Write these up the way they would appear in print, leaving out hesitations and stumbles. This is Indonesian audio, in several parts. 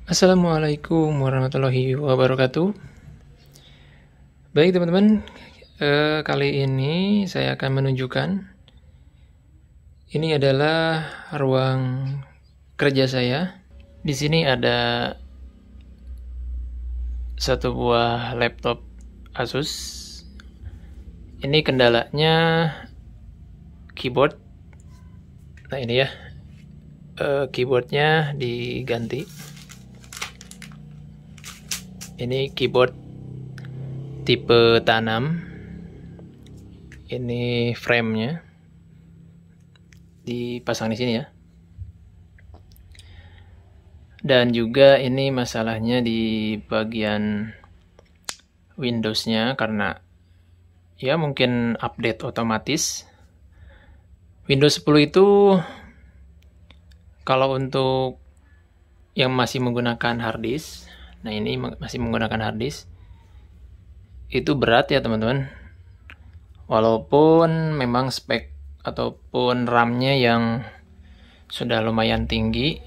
Assalamualaikum warahmatullahi wabarakatuh. Baik teman-teman, kali ini saya akan menunjukkan ini adalah ruang kerja saya. Di sini ada satu buah laptop Asus. Ini kendalanya keyboard. Nah ini ya, keyboardnya diganti. Ini keyboard tipe tanam. Ini frame-nya dipasang di sini ya. Dan juga ini masalahnya di bagian Windows-nya karena ya mungkin update otomatis. Windows 10 itu kalau untuk yang masih menggunakan hard disk, nah ini masih menggunakan hard disk, itu berat ya teman-teman. Walaupun memang spek ataupun RAM-nya yang sudah lumayan tinggi,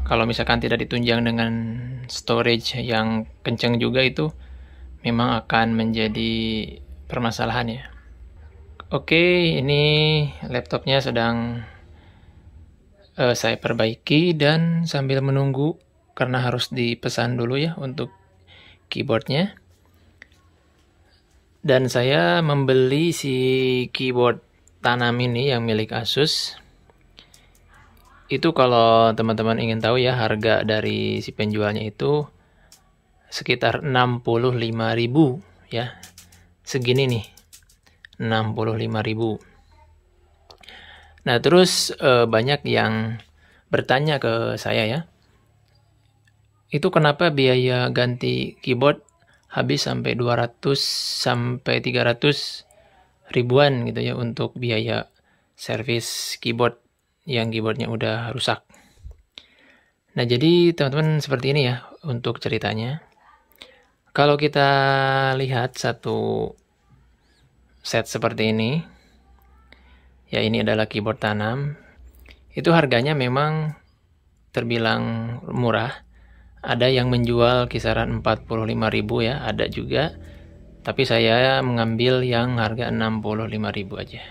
kalau misalkan tidak ditunjang dengan storage yang kencang juga itu memang akan menjadi permasalahan ya. Oke, ini laptopnya sedang saya perbaiki dan sambil menunggu karena harus dipesan dulu ya untuk keyboardnya. Dan saya membeli si keyboard tanam ini yang milik Asus. Itu kalau teman-teman ingin tahu ya, harga dari si penjualnya itu sekitar 65.000 ya. Segini nih, 65.000. Nah, terus banyak yang bertanya ke saya ya, itu kenapa biaya ganti keyboard habis sampai 200 sampai 300 ribuan gitu ya untuk biaya servis keyboard yang keyboardnya udah rusak. Nah, jadi teman-teman seperti ini ya untuk ceritanya. Kalau kita lihat satu set seperti ini, ya ini adalah keyboard tanam. Itu harganya memang terbilang murah. Ada yang menjual kisaran 45.000 ya, ada juga. Tapi saya mengambil yang harga 65.000 aja.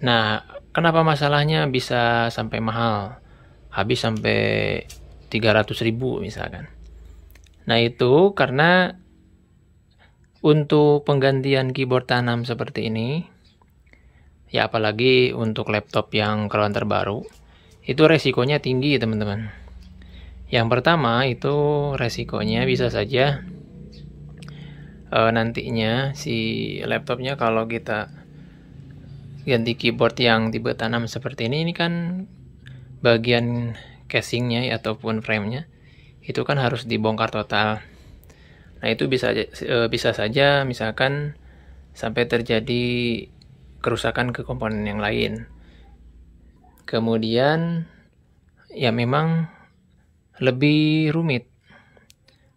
Nah, kenapa masalahnya bisa sampai mahal? Habis sampai 300.000 misalkan. Nah, itu karena untuk penggantian keyboard tanam seperti ini, ya apalagi untuk laptop yang keluaran terbaru, itu resikonya tinggi teman-teman. Yang pertama itu resikonya bisa saja nantinya si laptopnya kalau kita ganti keyboard yang tipe tanam seperti ini kan bagian casingnya ataupun framenya itu kan harus dibongkar total. Nah itu bisa saja misalkan sampai terjadi kerusakan ke komponen yang lain. Kemudian ya memang lebih rumit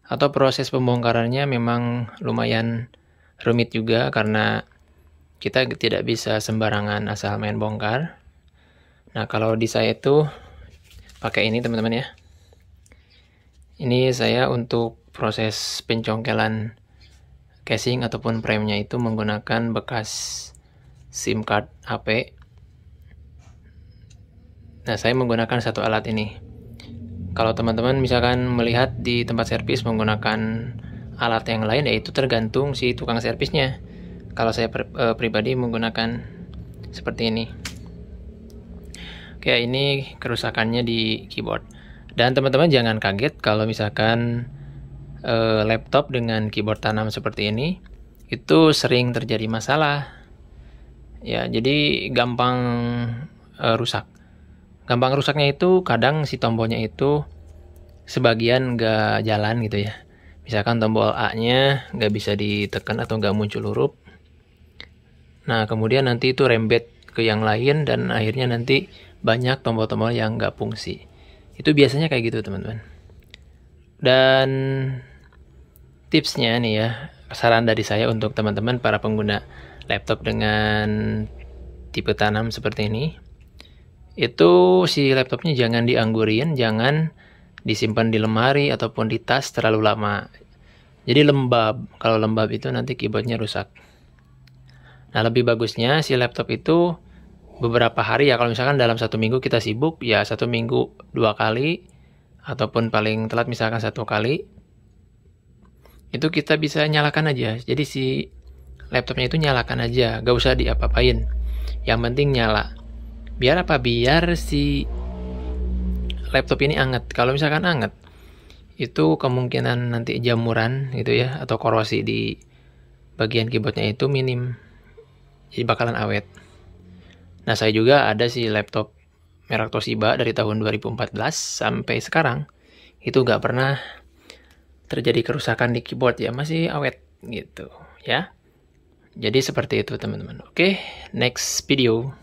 atau proses pembongkarannya memang lumayan rumit juga karena kita tidak bisa sembarangan asal main bongkar. Nah kalau di saya itu pakai ini teman-teman ya. Ini saya untuk proses pencongkelan casing ataupun frame-nya itu menggunakan bekas SIM card HP. Nah saya menggunakan satu alat ini. Kalau teman-teman misalkan melihat di tempat servis menggunakan alat yang lain, yaitu tergantung si tukang servisnya. Kalau saya pribadi menggunakan seperti ini. Oke, ini kerusakannya di keyboard. Dan teman-teman jangan kaget kalau misalkan laptop dengan keyboard tanam seperti ini itu sering terjadi masalah. Ya, jadi gampang rusak. Gampang rusaknya itu kadang si tombolnya itu sebagian nggak jalan gitu ya. Misalkan tombol A-nya nggak bisa ditekan atau nggak muncul huruf. Nah, kemudian nanti itu rembet ke yang lain dan akhirnya nanti banyak tombol-tombol yang nggak fungsi. Itu biasanya kayak gitu teman-teman. Dan tipsnya nih ya, saran dari saya untuk teman-teman para pengguna laptop dengan tipe tanam seperti ini, itu si laptopnya jangan dianggurin, jangan disimpan di lemari ataupun di tas terlalu lama. Jadi lembab, kalau lembab itu nanti keyboardnya rusak. Nah, lebih bagusnya si laptop itu beberapa hari ya, kalau misalkan dalam 1 minggu kita sibuk, ya 1 minggu 2 kali, ataupun paling telat misalkan 1 kali, itu kita bisa nyalakan aja. Jadi si laptopnya itu nyalakan aja, gak usah diapa-apain. Yang penting nyala. Biar apa? Biar si laptop ini anget. Kalau misalkan anget, itu kemungkinan nanti jamuran gitu ya, atau korosi di bagian keyboardnya itu minim. Jadi bakalan awet. Nah, saya juga ada sih laptop merek Toshiba dari tahun 2014 sampai sekarang. Itu nggak pernah terjadi kerusakan di keyboard ya, masih awet gitu ya. Jadi seperti itu teman-teman. Oke, next video.